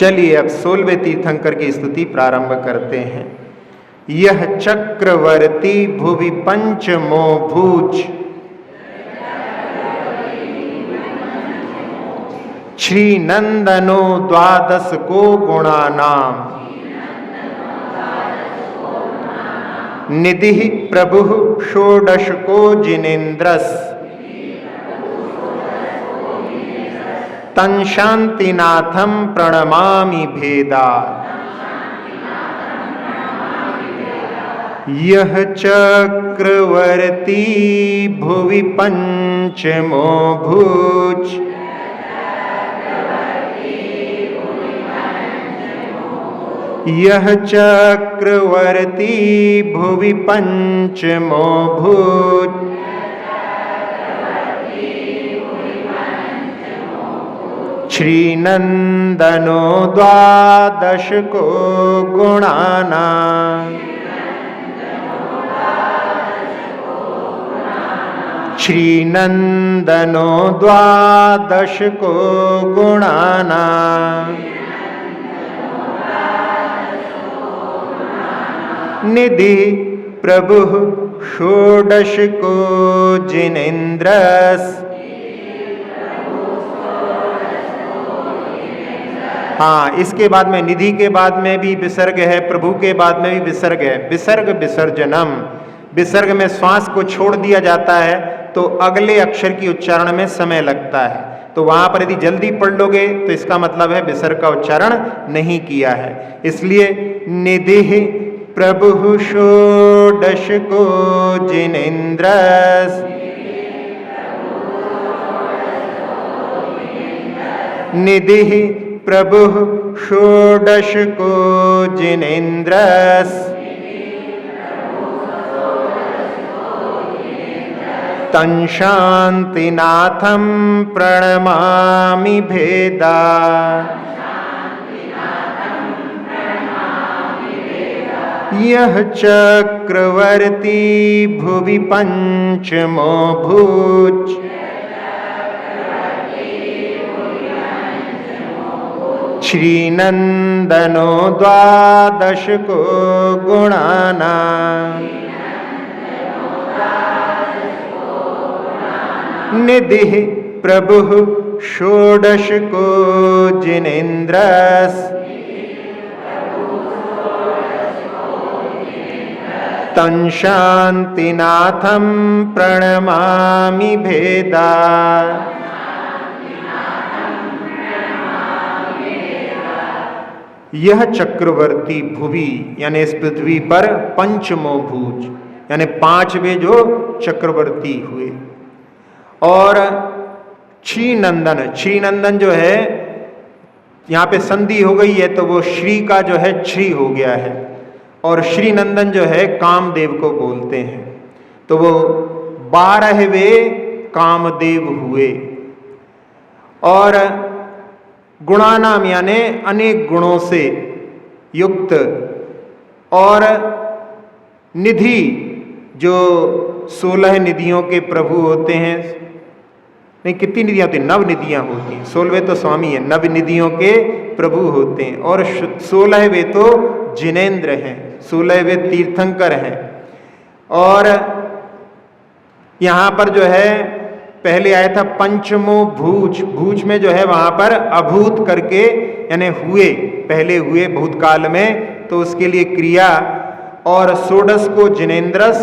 चलिए अब 16वें तीर्थंकर की स्तुति प्रारंभ करते हैं। यह चक्रवर्ती भुवि पंचमो भूज, श्री नंदनो द्वादश को गुणानाम, निधि प्रभु षोडश को जिनेन्द्रस, तं शांतिनाथं प्रणमामि भेदा। यह चक्रवर्ती भुवि पंचमो भूज, यह चक्रवर्ती भुवि पंचमो भूज, श्री नंदनो द्वादश को गुणानाम, श्री नंदनो द्वादश को गुणानाम, निधि प्रभु षोडश को जिनेन्द्रस। हाँ, इसके बाद में निधि के बाद में भी विसर्ग है, प्रभु के बाद में भी विसर्ग है। विसर्ग विसर्जनम, विसर्ग में श्वास को छोड़ दिया जाता है तो अगले अक्षर की उच्चारण में समय लगता है। तो वहां पर यदि जल्दी पढ़ लोगे तो इसका मतलब है विसर्ग का उच्चारण नहीं किया है। इसलिए निधि प्रभु षोडश को जिनेन्द्रस, निधि प्रभु षोडश को जिनेन्द्रस, तं शांतिनाथं प्रणमामि भेदा। यह चक्रवर्ती भुवि पंचमो भूज, श्री नंदनो द्वादश को गुणानाम, निधि प्रभु षोडश को जिनेन्द्रस, तं शांतिनाथं प्रणमामि भेदा। यह चक्रवर्ती भुवि यानी इस पृथ्वी पर पंचमो भूज यानी पांचवे जो चक्रवर्ती हुए। और श्रीनंदन, श्रीनंदन जो है यहाँ पे संधि हो गई है तो वो श्री का जो है श्री हो गया है। और श्रीनंदन जो है कामदेव को बोलते हैं, तो वो 12वें कामदेव हुए। और गुणानाम यानी अनेक गुणों से युक्त, और निधि जो 16 निधियों के प्रभु होते हैं। नहीं, कितनी निधियां होती हैं? 9 निधियां होती हैं। 16वें तो स्वामी है, 9 निधियों के प्रभु होते हैं। और 16वें तो जिनेन्द्र हैं, 16वें तीर्थंकर हैं। और यहाँ पर जो है पहले आया था पंचमो भूज, भूज में जो है वहां पर अभूत करके यानी हुए, पहले हुए भूतकाल में, तो उसके लिए क्रिया। और षोडश को जिनेन्द्रस,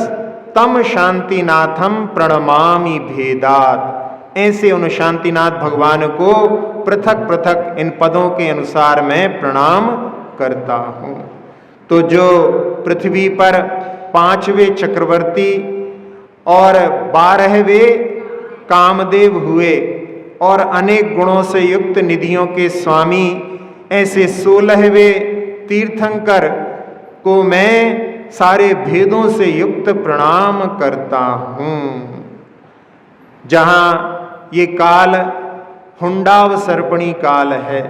तम शांतिनाथम प्रणमामि भेदात, ऐसे उन शांतिनाथ भगवान को पृथक पृथक इन पदों के अनुसार मैं प्रणाम करता हूँ। तो जो पृथ्वी पर 5वें चक्रवर्ती और 12वें कामदेव हुए और अनेक गुणों से युक्त निधियों के स्वामी, ऐसे 16वें तीर्थंकर को मैं सारे भेदों से युक्त प्रणाम करता हूँ। जहाँ ये काल हुंडावसर्पणी काल है,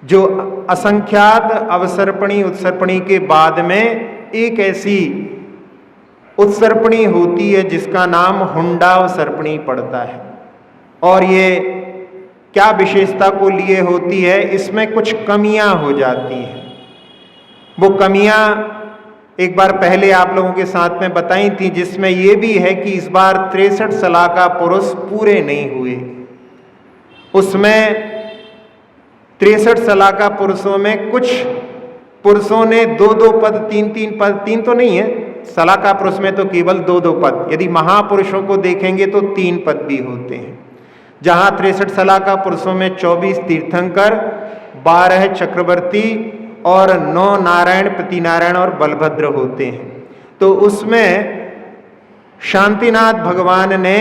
जो असंख्यात अवसर्पणी उत्सर्पणी के बाद में एक ऐसी उत्सर्पणी होती है जिसका नाम हुंडावसर्पणी पड़ता है। और ये क्या विशेषता को लिए होती है, इसमें कुछ कमियां हो जाती हैं। वो कमियां एक बार पहले आप लोगों के साथ में बताई थी, जिसमें ये भी है कि इस बार 63 सलाका पुरुष पूरे नहीं हुए। उसमें 63 सलाका पुरुषों में कुछ पुरुषों ने 2-2 पद, 3-3 पद, 3 तो नहीं है, सलाका पुरुष में तो केवल 2-2 पद, यदि महापुरुषों को देखेंगे तो 3 पद भी होते हैं। जहां 63 सलाका पुरुषों में 24 तीर्थंकर, 12 चक्रवर्ती और 9 नारायण, प्रतिनारायण और बलभद्र होते हैं। तो उसमें शांतिनाथ भगवान ने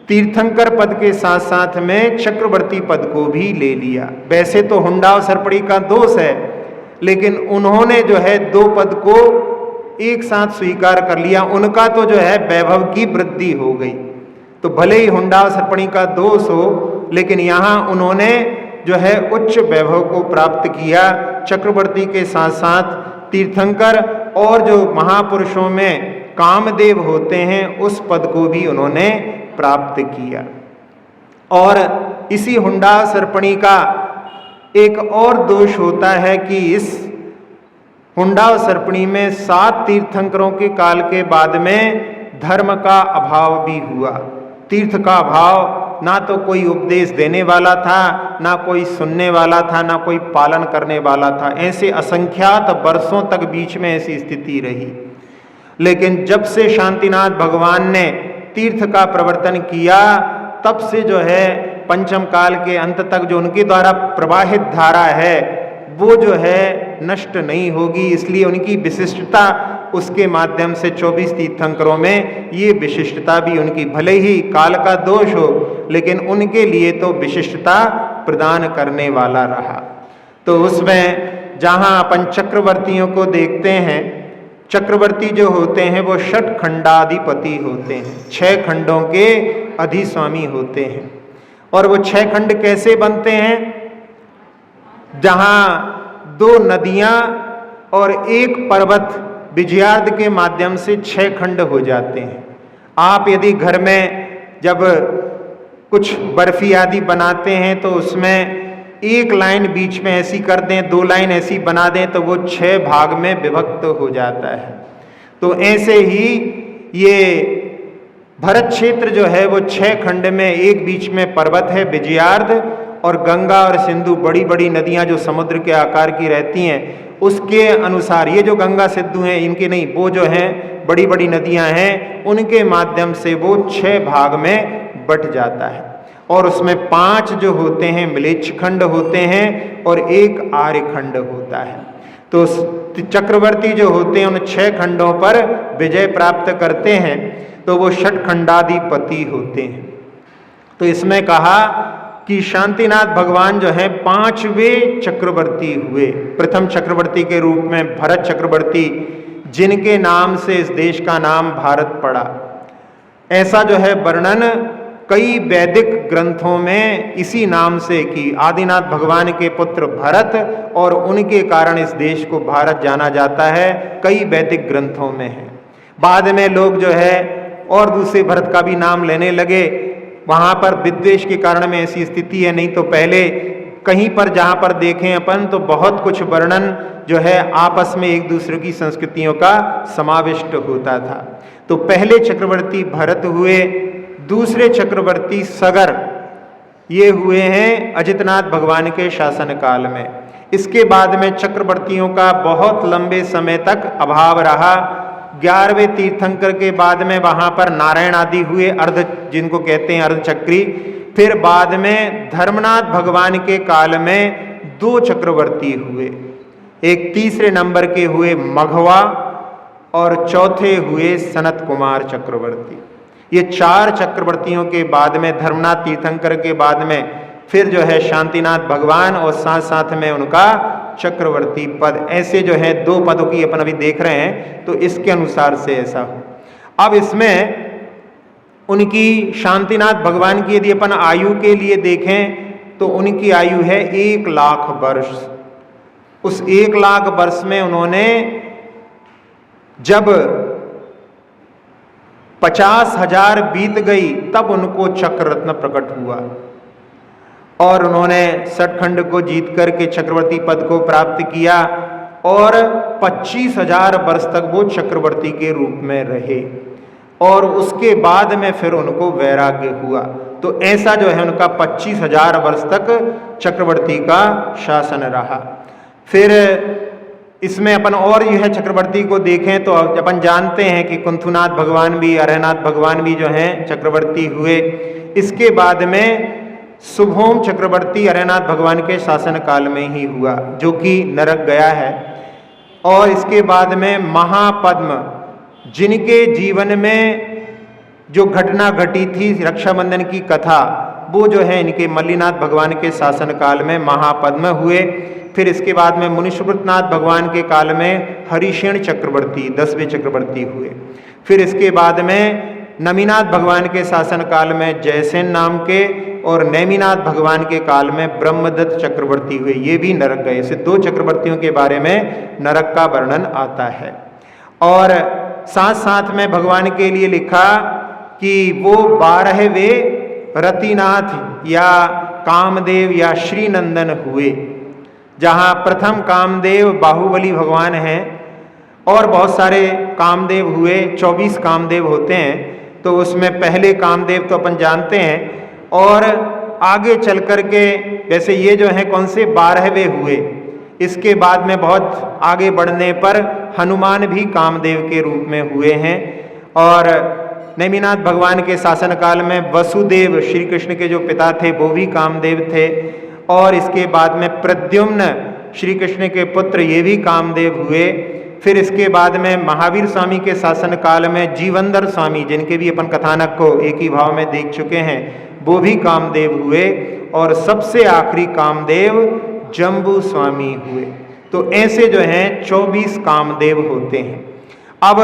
तीर्थंकर पद के साथ साथ में चक्रवर्ती पद को भी ले लिया। वैसे तो हुंडाव सरपड़ी का दोष है, लेकिन उन्होंने जो है 2 पद को एक साथ स्वीकार कर लिया। उनका तो जो है वैभव की वृद्धि हो गई। तो भले ही हुंडाव सरपड़ी का दोष हो, लेकिन यहाँ उन्होंने जो है उच्च वैभव को प्राप्त किया। चक्रवर्ती के साथ साथ तीर्थंकर और जो महापुरुषों में कामदेव होते हैं, उस पद को भी उन्होंने प्राप्त किया। और इसी हुंडाव सरपणी का एक और दोष होता है कि इस हुंडाव सरपणी में 7 तीर्थंकरों के काल के बाद में धर्म का अभाव भी हुआ। तीर्थ का अभाव, ना तो कोई उपदेश देने वाला था, ना कोई सुनने वाला था, ना कोई पालन करने वाला था। ऐसे असंख्यात वर्षों तक बीच में ऐसी स्थिति रही। लेकिन जब से शांतिनाथ भगवान ने तीर्थ का प्रवर्तन किया, तब से जो है पंचम काल के अंत तक जो उनके द्वारा प्रवाहित धारा है, वो जो है नष्ट नहीं होगी। इसलिए उनकी विशिष्टता, उसके माध्यम से 24 तीर्थंकरों में ये विशिष्टता भी उनकी, भले ही काल का दोष हो, लेकिन उनके लिए तो विशिष्टता प्रदान करने वाला रहा। तो उसमें जहाँ अपन चक्रवर्तियों को देखते हैं, चक्रवर्ती जो होते हैं वो 6 खंडाधिपति होते हैं, 6 खंडों के अधिस्वामी होते हैं। और वो 6 खंड कैसे बनते हैं? जहाँ 2 नदियाँ और 1 पर्वत विजयार्ध के माध्यम से 6 खंड हो जाते हैं। आप यदि घर में जब कुछ बर्फी आदि बनाते हैं तो उसमें 1 लाइन बीच में ऐसी कर दें, 2 लाइन ऐसी बना दें, तो वो 6 भाग में विभक्त हो जाता है। तो ऐसे ही ये भरत क्षेत्र जो है वो 6 खंड में, एक बीच में पर्वत है विजयार्ध, और गंगा और सिंधु बड़ी बड़ी नदियां जो समुद्र के आकार की रहती हैं, उसके अनुसार ये जो गंगा सिंधु हैं इनके नहीं, वो जो हैं बड़ी बड़ी नदियां हैं, उनके माध्यम से वो 6 भाग में बट जाता है। और उसमें 5 जो होते हैं म्लेच्छ खंड होते हैं और 1 आर्य खंड होता है। तो चक्रवर्ती जो होते हैं उन 6 खंडों पर विजय प्राप्त करते हैं, तो वो 6 खंडाधिपति होते हैं। तो इसमें कहा कि शांतिनाथ भगवान जो है 5वें चक्रवर्ती हुए। प्रथम चक्रवर्ती के रूप में भरत चक्रवर्ती, जिनके नाम से इस देश का नाम भारत पड़ा। ऐसा जो है वर्णन कई वैदिक ग्रंथों में इसी नाम से कि आदिनाथ भगवान के पुत्र भरत और उनके कारण इस देश को भारत जाना जाता है, कई वैदिक ग्रंथों में है। बाद में लोग जो है और दूसरे भरत का भी नाम लेने लगे, वहाँ पर विद्वेष के कारण में ऐसी स्थिति है। नहीं तो पहले कहीं पर जहाँ पर देखें अपन तो बहुत कुछ वर्णन जो है आपस में एक दूसरे की संस्कृतियों का समाविष्ट होता था। तो पहले चक्रवर्ती भरत हुए, दूसरे चक्रवर्ती सगर ये हुए हैं अजितनाथ भगवान के शासन काल में। इसके बाद में चक्रवर्तियों का बहुत लंबे समय तक अभाव रहा। 11वें तीर्थंकर के बाद में वहाँ पर नारायण आदि हुए, अर्ध जिनको कहते हैं अर्धचक्री। फिर बाद में धर्मनाथ भगवान के काल में 2 चक्रवर्ती हुए, एक तीसरे नंबर के हुए मघवा और चौथे हुए सनत कुमार चक्रवर्ती। ये 4 चक्रवर्तियों के बाद में, धर्मनाथ तीर्थंकर के बाद में फिर जो है शांतिनाथ भगवान और साथ साथ में उनका चक्रवर्ती पद। ऐसे जो है 2 पदों की अपन अभी देख रहे हैं, तो इसके अनुसार से ऐसा हो। अब इसमें उनकी शांतिनाथ भगवान की यदि अपन आयु के लिए देखें तो उनकी आयु है 1 लाख वर्ष। उस 1 लाख वर्ष में उन्होंने जब 50,000 बीत गई तब उनको चक्र रत्न प्रकट हुआ। और उन्होंने सतखंड को जीत करके चक्रवर्ती पद को प्राप्त किया और 25,000 वर्ष तक वो चक्रवर्ती के रूप में रहे और उसके बाद में फिर उनको वैराग्य हुआ। तो ऐसा जो है उनका 25,000 वर्ष तक चक्रवर्ती का शासन रहा। फिर इसमें अपन और यह चक्रवर्ती को देखें तो अपन जानते हैं कि कुंथुनाथ भगवान भी, अरहनाथ भगवान भी जो हैं चक्रवर्ती हुए। इसके बाद में शुभोम चक्रवर्ती अरहनाथ भगवान के शासन काल में ही हुआ, जो कि नरक गया है। और इसके बाद में महापद्म, जिनके जीवन में जो घटना घटी थी रक्षाबंधन की कथा, वो जो है इनके मल्लीनाथ भगवान के शासन काल में महापद्म हुए। फिर इसके बाद में मुनिसुब्रतनाथ भगवान के काल में हरिशेन चक्रवर्ती 10वें चक्रवर्ती हुए। फिर इसके बाद में नमीनाथ भगवान के शासन काल में जयसेन नाम के और नेमिनाथ भगवान के काल में ब्रह्मदत्त चक्रवर्ती हुए, ये भी नरक गए। ऐसे 2 चक्रवर्तियों के बारे में नरक का वर्णन आता है। और साथ साथ में भगवान के लिए लिखा कि वो 12वें रतिनाथ या कामदेव या श्रीनंदन हुए, जहाँ प्रथम कामदेव बाहुबली भगवान हैं और बहुत सारे कामदेव हुए, 24 कामदेव होते हैं। तो उसमें पहले कामदेव तो अपन जानते हैं और आगे चल कर के वैसे ये जो हैं कौन से 12वें हुए। इसके बाद में बहुत आगे बढ़ने पर हनुमान भी कामदेव के रूप में हुए हैं। और नेमिनाथ भगवान के शासन काल में वसुदेव श्री कृष्ण के जो पिता थे वो भी कामदेव थे। और इसके बाद में प्रद्युम्न श्री कृष्ण के पुत्र ये भी कामदेव हुए। फिर इसके बाद में महावीर स्वामी के शासन काल में जीवंदर स्वामी, जिनके भी अपन कथानक को एक ही भाव में देख चुके हैं, वो भी कामदेव हुए। और सबसे आखिरी कामदेव जम्बू स्वामी हुए। तो ऐसे जो हैं 24 कामदेव होते हैं। अब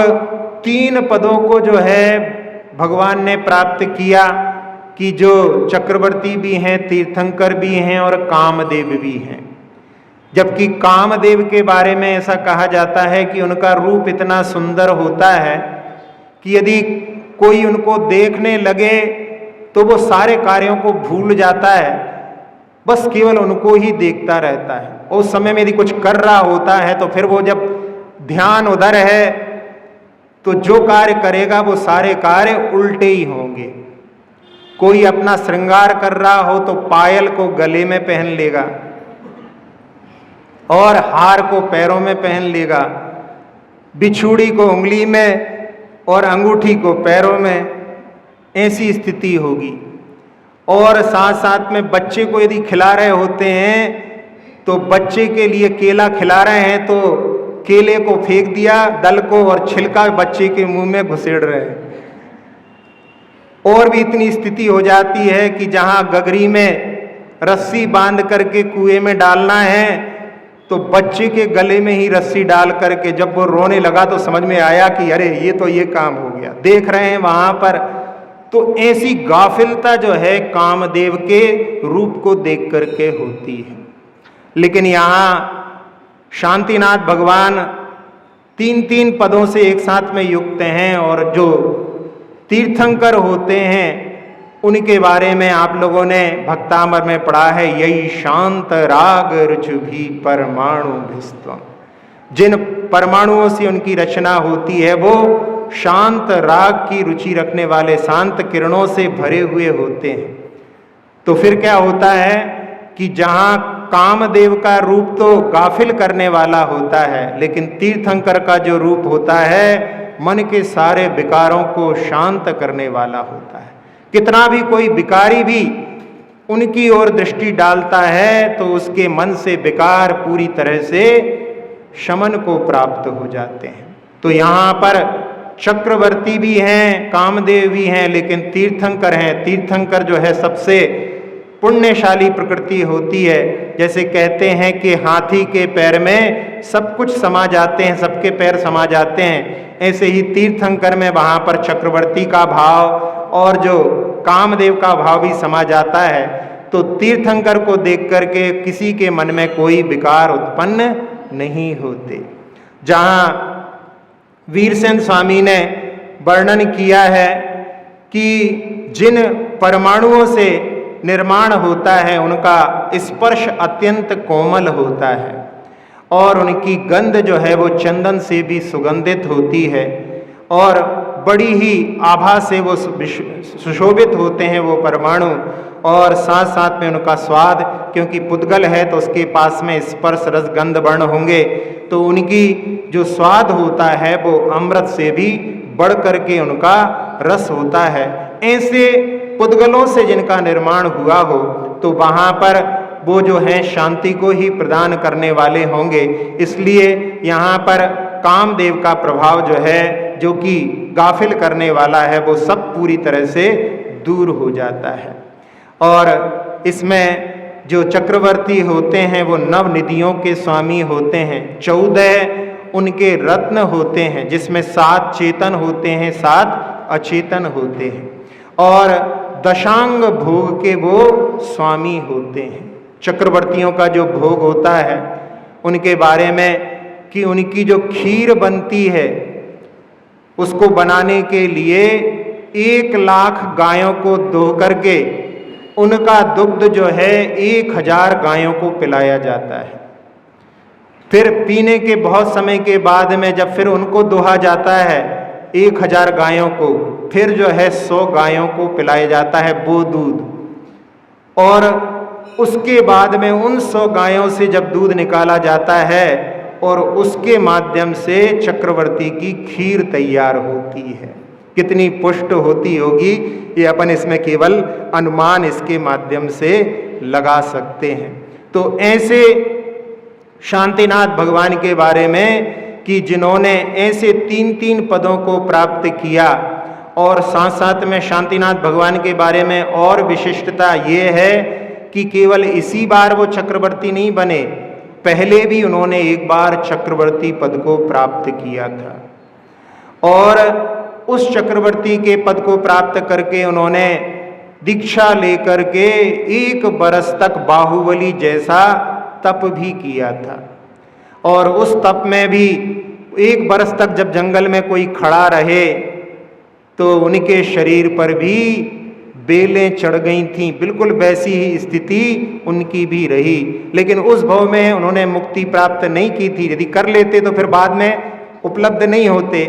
3 पदों को जो है भगवान ने प्राप्त किया कि जो चक्रवर्ती भी हैं, तीर्थंकर भी हैं और कामदेव भी हैं। जबकि कामदेव के बारे में ऐसा कहा जाता है कि उनका रूप इतना सुंदर होता है कि यदि कोई उनको देखने लगे तो वो सारे कार्यों को भूल जाता है, बस केवल उनको ही देखता रहता है। और उस समय में यदि कुछ कर रहा होता है तो फिर वो जब ध्यान उधर है तो जो कार्य करेगा वो सारे कार्य उल्टे ही होंगे। कोई अपना श्रृंगार कर रहा हो तो पायल को गले में पहन लेगा और हार को पैरों में पहन लेगा, बिछुड़ी को उंगली में और अंगूठी को पैरों में, ऐसी स्थिति होगी। और साथ साथ में बच्चे को यदि खिला रहे होते हैं तो बच्चे के लिए केला खिला रहे हैं तो केले को फेंक दिया दल को और छिलका बच्चे के मुंह में घुसेड़ रहे हैं। और भी इतनी स्थिति हो जाती है कि जहां गगरी में रस्सी बांध करके कुएं में डालना है तो बच्चे के गले में ही रस्सी डाल करके जब वो रोने लगा तो समझ में आया कि अरे ये तो ये काम हो गया, देख रहे हैं वहां पर। तो ऐसी गाफिलता जो है कामदेव के रूप को देख करके होती है। लेकिन यहाँ शांतिनाथ भगवान 3 पदों से एक साथ में युक्त हैं और जो तीर्थंकर होते हैं उनके बारे में आप लोगों ने भक्तामर में पढ़ा है, यही शांत राग रुचि भी परमाणु भिस्त्वम। जिन परमाणुओं से उनकी रचना होती है वो शांत राग की रुचि रखने वाले शांत किरणों से भरे हुए होते हैं। तो फिर क्या होता है कि जहाँ कामदेव का रूप तो गाफिल करने वाला होता है, लेकिन तीर्थंकर का जो रूप होता है मन के सारे विकारों को शांत करने वाला होता है। कितना भी कोई विकारी भी उनकी ओर दृष्टि डालता है तो उसके मन से विकार पूरी तरह से शमन को प्राप्त हो जाते हैं। तो यहाँ पर चक्रवर्ती भी हैं, कामदेव भी हैं, लेकिन तीर्थंकर हैं। तीर्थंकर जो है सबसे पुण्यशाली प्रकृति होती है। जैसे कहते हैं कि हाथी के पैर में सब कुछ समा जाते हैं, सबके पैर समा जाते हैं, ऐसे ही तीर्थंकर में वहाँ पर चक्रवर्ती का भाव और जो कामदेव का भाव भी समा जाता है। तो तीर्थंकर को देख करके किसी के मन में कोई विकार उत्पन्न नहीं होते। जहाँ वीरसेन स्वामी ने वर्णन किया है कि जिन परमाणुओं से निर्माण होता है उनका स्पर्श अत्यंत कोमल होता है और उनकी गंध जो है वो चंदन से भी सुगंधित होती है और बड़ी ही आभा से वो सुशोभित होते हैं वो परमाणु। और साथ साथ में उनका स्वाद, क्योंकि पुद्गल है तो उसके पास में स्पर्श रस गंध वर्ण होंगे, तो उनकी जो स्वाद होता है वो अमृत से भी बढ़ करके उनका रस होता है। ऐसे पुद्गलों से जिनका निर्माण हुआ हो तो वहाँ पर वो जो है शांति को ही प्रदान करने वाले होंगे। इसलिए यहाँ पर कामदेव का प्रभाव जो है, जो कि गाफिल करने वाला है, वो सब पूरी तरह से दूर हो जाता है। और इसमें जो चक्रवर्ती होते हैं वो नव निधियों के स्वामी होते हैं। 14 उनके रत्न होते हैं, जिसमें 7 चेतन होते हैं, 7 अचेतन होते हैं और दशांग भोग के वो स्वामी होते हैं। चक्रवर्तियों का जो भोग होता है उनके बारे में कि उनकी जो खीर बनती है उसको बनाने के लिए 1 लाख गायों को दो करके उनका दुग्ध जो है 1000 गायों को पिलाया जाता है। फिर पीने के बहुत समय के बाद में जब फिर उनको दोहा जाता है 1000 गायों को, फिर जो है 100 गायों को पिलाया जाता है वो दूध। और उसके बाद में उन 100 गायों से जब दूध निकाला जाता है और उसके माध्यम से चक्रवर्ती की खीर तैयार होती है। कितनी पुष्ट होती होगी ये अपन इसमें केवल अनुमान इसके माध्यम से लगा सकते हैं। तो ऐसे शांतिनाथ भगवान के बारे में कि जिन्होंने ऐसे 3-3 पदों को प्राप्त किया। और साथ साथ में शांतिनाथ भगवान के बारे में और विशिष्टता ये है कि केवल इसी बार वो चक्रवर्ती नहीं बने, पहले भी उन्होंने एक बार चक्रवर्ती पद को प्राप्त किया था। और उस चक्रवर्ती के पद को प्राप्त करके उन्होंने दीक्षा लेकर के 1 बरस तक बाहुबली जैसा तप भी किया था। और उस तप में भी 1 बरस तक जब जंगल में कोई खड़ा रहे तो उनके शरीर पर भी बेलें चढ़ गई थीं। बिल्कुल वैसी ही स्थिति उनकी भी रही, लेकिन उस भव में उन्होंने मुक्ति प्राप्त नहीं की थी। यदि कर लेते तो फिर बाद में उपलब्ध नहीं होते।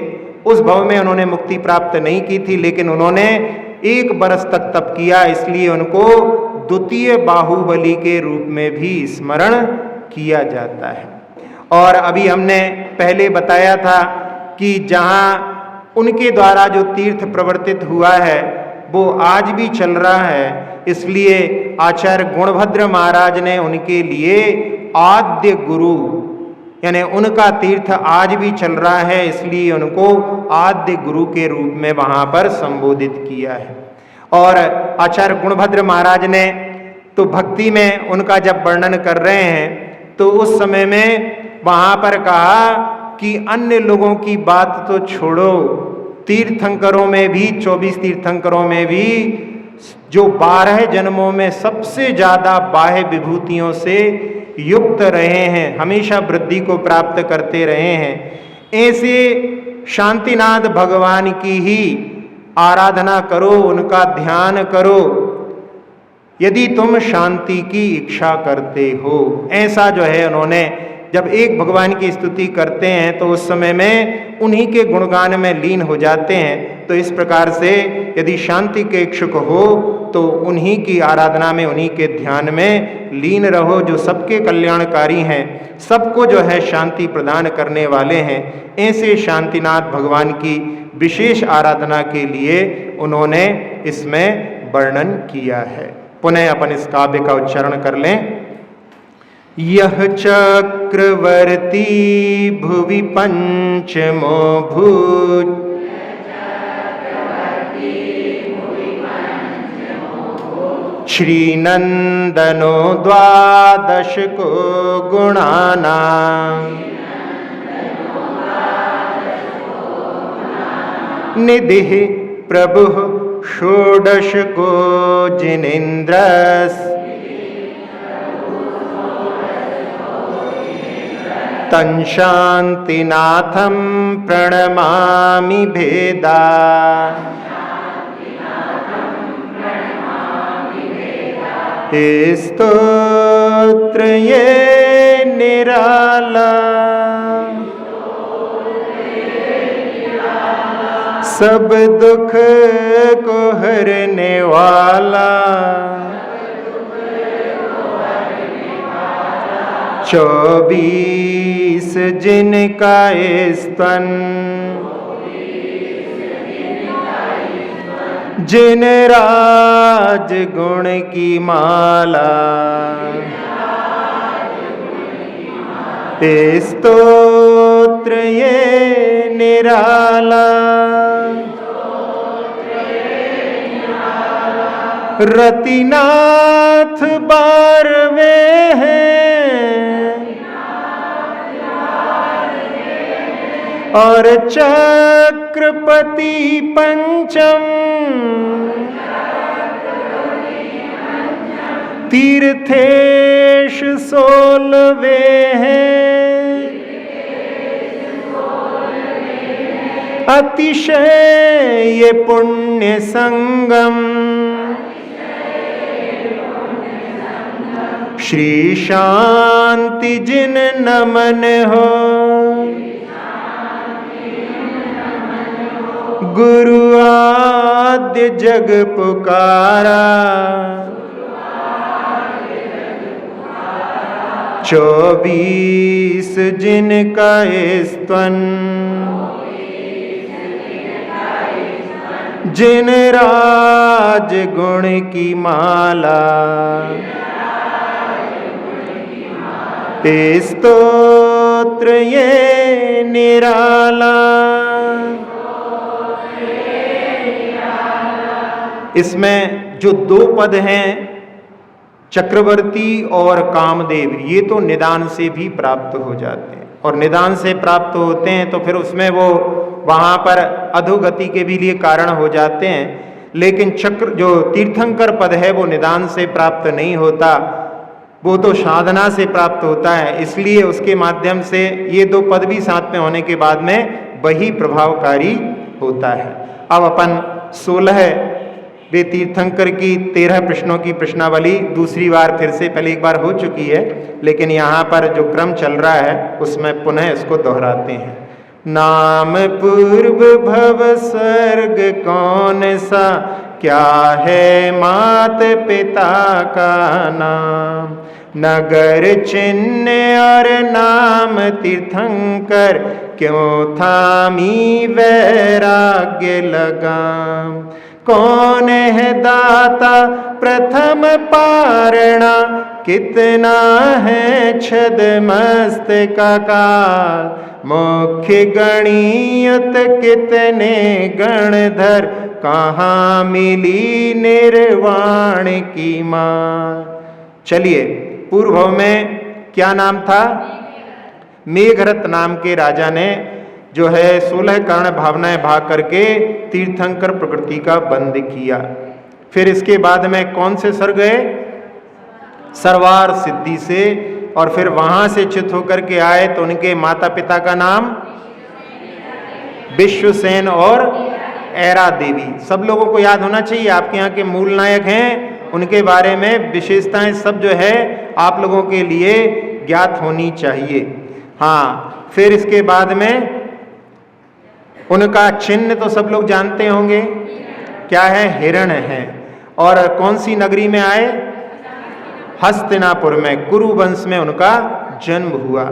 उस भव में उन्होंने मुक्ति प्राप्त नहीं की थी, लेकिन उन्होंने 1 बरस तक तप किया, इसलिए उनको द्वितीय बाहुबली के रूप में भी स्मरण किया जाता है। और अभी हमने पहले बताया था कि जहाँ उनके द्वारा जो तीर्थ प्रवर्तित हुआ है वो आज भी चल रहा है। इसलिए आचार्य गुणभद्र महाराज ने उनके लिए आद्य गुरु, यानी उनका तीर्थ आज भी चल रहा है, इसलिए उनको आद्य गुरु के रूप में वहाँ पर संबोधित किया है। और आचार्य गुणभद्र महाराज ने तो भक्ति में उनका जब वर्णन कर रहे हैं तो उस समय में वहाँ पर कहा कि अन्य लोगों की बात तो छोड़ो, तीर्थंकरों में भी 24 तीर्थंकरों में भी जो 12 जन्मों में सबसे ज़्यादा बाह्य विभूतियों से युक्त रहे हैं, हमेशा वृद्धि को प्राप्त करते रहे हैं, ऐसे शांतिनाथ भगवान की ही आराधना करो, उनका ध्यान करो यदि तुम शांति की इच्छा करते हो। ऐसा जो है उन्होंने जब एक भगवान की स्तुति करते हैं तो उस समय में उन्हीं के गुणगान में लीन हो जाते हैं। तो इस प्रकार से यदि शांति के इच्छुक हो तो उन्हीं की आराधना में, उन्हीं के ध्यान में लीन रहो, जो सबके कल्याणकारी हैं, सबको जो है शांति प्रदान करने वाले हैं। ऐसे शांतिनाथ भगवान की विशेष आराधना के लिए उन्होंने इसमें वर्णन किया है। पुनः अपन इस काव्य का उच्चारण कर लें। यह चक्रवर्ती भुवि पंचमो भूत, श्रीनंदनो 12 को गुणानां, निधि प्रभु 16 को जिनेन्द्रस्, तं शांतिनाथं प्रणमामि भेदा, स्तोत्र ये निराला, सब दुख को हरने वाला, 24 जिनका स्तन, जिन राज गुण की माला, स्तोत्र ये निराला, रतिनाथ 12 हैं और चक्रपति पंचम, तीर्थेश 16 हैं, अतिशय ये पुण्य संगम, श्री शांति जिन नमन हो, गुरु आद्य जग पुकारा, 24 जिनका स्तन, जिन राज गुण की माला, स्तोत्र ये निराला। इसमें जो 2 पद हैं, चक्रवर्ती और कामदेव, ये तो निदान से भी प्राप्त हो जाते हैं, और निदान से प्राप्त होते हैं तो फिर उसमें वो वहाँ पर अधोगति के भी लिए कारण हो जाते हैं। लेकिन चक्र जो तीर्थंकर पद है वो निदान से प्राप्त नहीं होता, वो तो साधना से प्राप्त होता है, इसलिए उसके माध्यम से ये 2 पद भी साथ में होने के बाद में वही प्रभावकारी होता है। अब अपन 16 वे तीर्थंकर की 13 प्रश्नों की प्रश्नावली दूसरी बार फिर से, पहले एक बार हो चुकी है, लेकिन यहाँ पर जो क्रम चल रहा है उसमें पुनः इसको दोहराते हैं। नाम पूर्व भव स्वर्ग कौन सा, क्या है मात पिता का नाम, नगर चिन्ह और नाम तीर्थंकर, क्यों थामी वैराग्य लगाम, कौन है दाता प्रथम पारणा, कितना है छदमस्त का काल, मुख्य गणियत कितने गणधर, कहाँ मिली निर्वाण की माँ। चलिए, पूर्व में क्या नाम था? मेघरथ नाम के राजा ने जो है 16 कर्ण भावनाएं भाग करके तीर्थंकर प्रकृति का बंद किया। फिर इसके बाद में कौन से सर गए? सरवार सिद्धि से, और फिर वहां से च्युत होकर के आए तो उनके माता पिता का नाम विश्वसेन और ऐरा देवी। सब लोगों को याद होना चाहिए, आपके यहाँ के मूल नायक हैं, उनके बारे में विशेषताएं सब जो है आप लोगों के लिए ज्ञात होनी चाहिए। हाँ, फिर इसके बाद में उनका चिन्ह तो सब लोग जानते होंगे, क्या है? हिरण है। और कौन सी नगरी में आए? हस्तिनापुर में, कुरु वंश में उनका जन्म हुआ।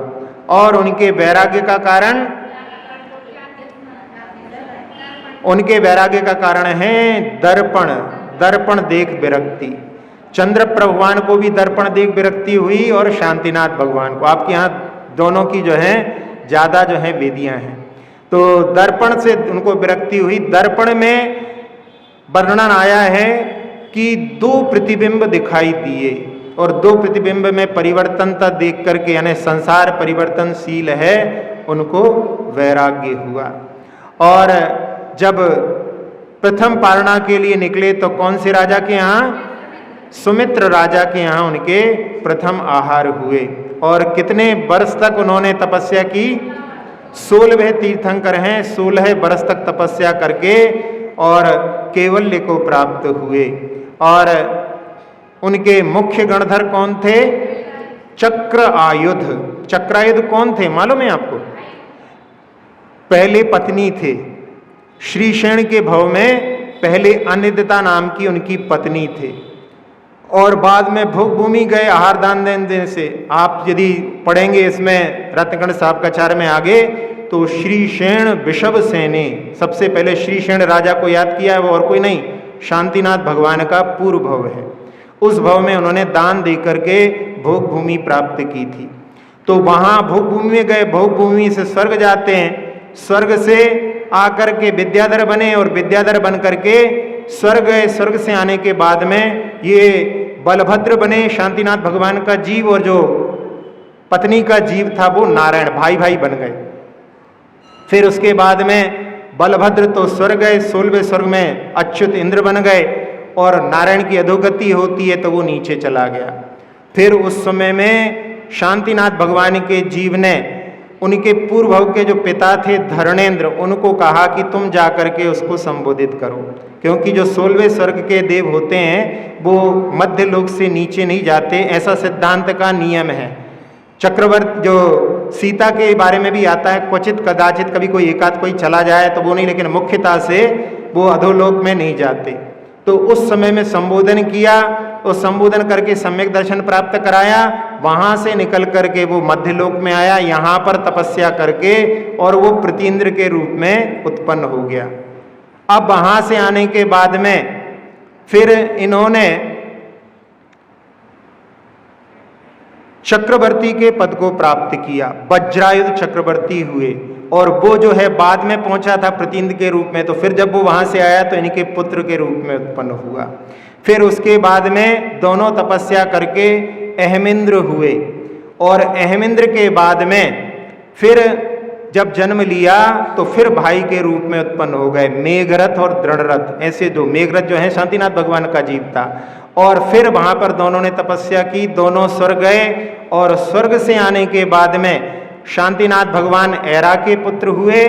और उनके वैराग्य का कारण, उनके वैराग्य का कारण है दर्पण, दर्पण देख विरक्ति। चंद्र भगवान को भी दर्पण देख विरक्ति हुई और शांतिनाथ भगवान को। आपके यहाँ दोनों की जो है ज्यादा जो है वेदियां हैं, तो दर्पण से उनको विरक्ति हुई। दर्पण में वर्णन आया है कि 2 प्रतिबिंब दिखाई दिए, और 2 प्रतिबिंब में परिवर्तनता देख करके, यानी संसार परिवर्तनशील है, उनको वैराग्य हुआ। और जब प्रथम पारणा के लिए निकले तो कौन से राजा के यहाँ? सुमित्र राजा के यहाँ उनके प्रथम आहार हुए। और कितने वर्ष तक उन्होंने तपस्या की? 16 तीर्थंकर हैं, 16 वर्ष तक तपस्या करके और कैवल्य को प्राप्त हुए। और उनके मुख्य गणधर कौन थे? चक्र आयुध। चक्रायुध कौन थे मालूम है आपको? पहले पत्नी थे, श्रीशेण के भव में पहले अनिद्यता नाम की उनकी पत्नी थे, और बाद में भोग भूमि गए आहार दान देने से। आप यदि पढ़ेंगे इसमें रत्नगण साहबकाचार्य में आगे, तो श्रीशेण विषभ सेने, सबसे पहले श्रीशेण राजा को याद किया है, वो और कोई नहीं, शांतिनाथ भगवान का पूर्व भव है। उस भव में उन्होंने दान दे करके भोग भूमि प्राप्त की थी। तो वहां भोग भूमि में गए, भोग भूमि से स्वर्ग जाते हैं, स्वर्ग से आकर के विद्याधर बने, और विद्याधर बन करके स्वर्ग गए। स्वर्ग से आने के बाद में ये बलभद्र बने, शांतिनाथ भगवान का जीव, और जो पत्नी का जीव था वो नारायण, भाई भाई बन गए। फिर उसके बाद में बलभद्र तो स्वर्ग गए, 16वें स्वर्ग में अच्युत इंद्र बन गए, और नारायण की अधोगति होती है तो वो नीचे चला गया। फिर उस समय में शांतिनाथ भगवान के जीव ने उनके पूर्व भव के जो पिता थे धरणेन्द्र, उनको कहा कि तुम जा करके उसको संबोधित करो, क्योंकि जो 16वें स्वर्ग के देव होते हैं वो मध्य लोक से नीचे नहीं जाते, ऐसा सिद्धांत का नियम है। चक्रवर्ती जो सीता के बारे में भी आता है, क्वचित कदाचित कभी कोई एकाध कोई चला जाए तो वो नहीं, लेकिन मुख्यतः से वो अधोलोक में नहीं जाते। तो उस समय में संबोधन किया, और संबोधन करके सम्यक दर्शन प्राप्त कराया। वहां से निकल करके वो मध्यलोक में आया, यहाँ पर तपस्या करके, और वो प्रतीन्द्र के रूप में उत्पन्न हो गया। अब वहां से आने के बाद में फिर इन्होंने चक्रवर्ती के पद को प्राप्त किया, वज्रायुध चक्रवर्ती हुए, और वो जो है बाद में पहुंचा था प्रतीन्द्र के रूप में। तो फिर जब वो वहां से आया तो इनके पुत्र के रूप में उत्पन्न हुआ। फिर उसके बाद में दोनों तपस्या करके अहमिंद्र हुए, और अहमिंद्र के बाद में फिर जब जन्म लिया तो फिर भाई के रूप में उत्पन्न हो गए, मेघरथ और दृढ़रथ। ऐसे दो, मेघरथ जो है शांतिनाथ भगवान का जीव था, और फिर वहां पर दोनों ने तपस्या की, दोनों स्वर्ग गए, और स्वर्ग से आने के बाद में शांतिनाथ भगवान ऐरा के पुत्र हुए,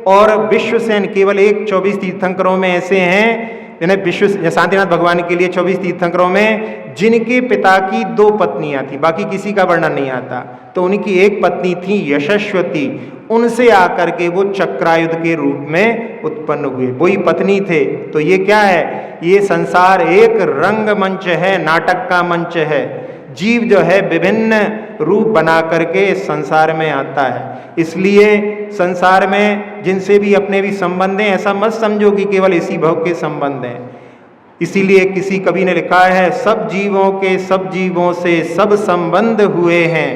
और विश्वसेन, केवल एक 24 तीर्थंकरों में ऐसे हैं, यानी विश्व शांतिनाथ भगवान के लिए 24 तीर्थंकरों में जिनके पिता की 2 पत्नियां थी, बाकी किसी का वर्णन नहीं आता। तो उनकी एक पत्नी थी यशस्वती, उनसे आकर के वो चक्रायुध के रूप में उत्पन्न हुए, वही पत्नी थे। तो ये क्या है? ये संसार एक रंगमंच है, नाटक का मंच है। जीव जो है विभिन्न रूप बना करके इस संसार में आता है। इसलिए संसार में जिनसे भी अपने भी संबंध हैं, ऐसा मत समझो कि केवल इसी भव के संबंध हैं। इसीलिए किसी कवि ने लिखा है, सब जीवों के सब जीवों से सब संबंध हुए हैं,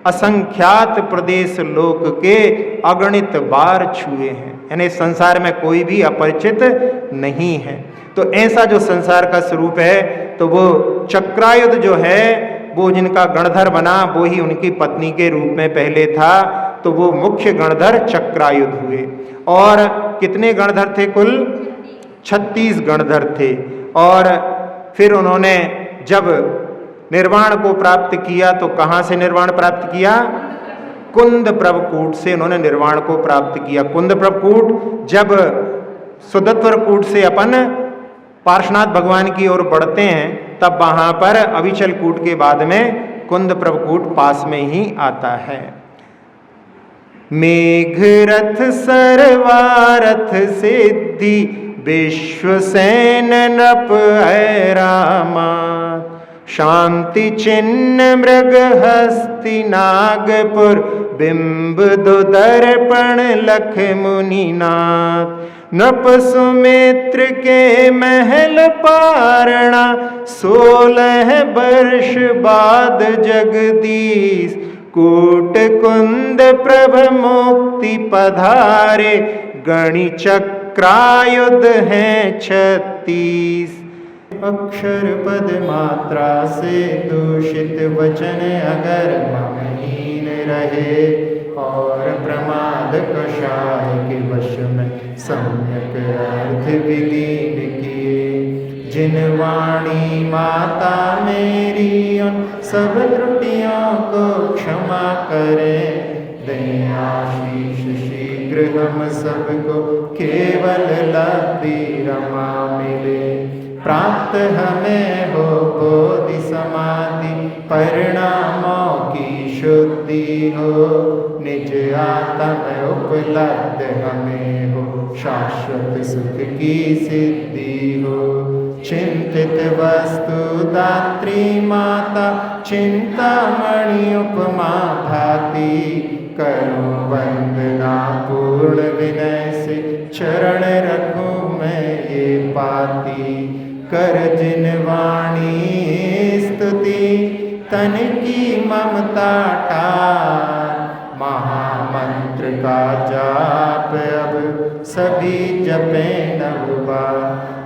असंख्यात प्रदेश लोक के अगणित बार छुए हैं। यानी संसार में कोई भी अपरिचित नहीं है। तो ऐसा जो संसार का स्वरूप है, तो वो चक्रायुध जो है वो जिनका गणधर बना, वो ही उनकी पत्नी के रूप में पहले था। तो वो मुख्य गणधर चक्रायुध हुए। और कितने गणधर थे? कुल 36 गणधर थे। और फिर उन्होंने जब निर्वाण को प्राप्त किया, तो कहाँ से निर्वाण प्राप्त किया? कुंद प्रभकूट से उन्होंने निर्वाण को प्राप्त किया। कुंद प्रभकूट, जब सुदत्वर कूट से अपन पार्श्वनाथ भगवान की ओर बढ़ते हैं, तब वहां पर अविचल कूट के बाद में कुंद प्रभकूट पास में ही आता है। मेघरथ सर्वारथ सिद्धि विश्वसेन नृप ऐरामा, शांति चिन्ह मृग हस्ति नागपुर बिंब दर्पण लख मुनिनाथ, नृप सुमित्र के महल पारणा 16 वर्ष बाद जगदीश, कूट कुंद प्रभ मुक्ति पधारे, गणि चक्रायुध हैं 36। अक्षर पद मात्रा से दूषित वचन अगर ममहीन रहे, और प्रमाद कषाय के वश में सम्यक अर्थ विलीन किए, जिन वाणी माता मेरी उन सब त्रुटियों को क्षमा करें, दें आशीष शीघ्र हम सबको केवल लब्धि रमा मिले। प्राप्त हमें हो बोधि समाधि परिणामों की शुद्धि हो, निज आत्म उपलब्ध हमें हो शाश्वत सुख की सिद्धि हो। चिंतित वस्तु दात्री माता चिंतामणि उपमा भाती, करूं वंदना पूर्ण विनय से चरण रखूं मैं ये पाती। कर जिन वाणी स्तुति तन की ममता टार, महामंत्र का जाप अब सभी जपे नव बार।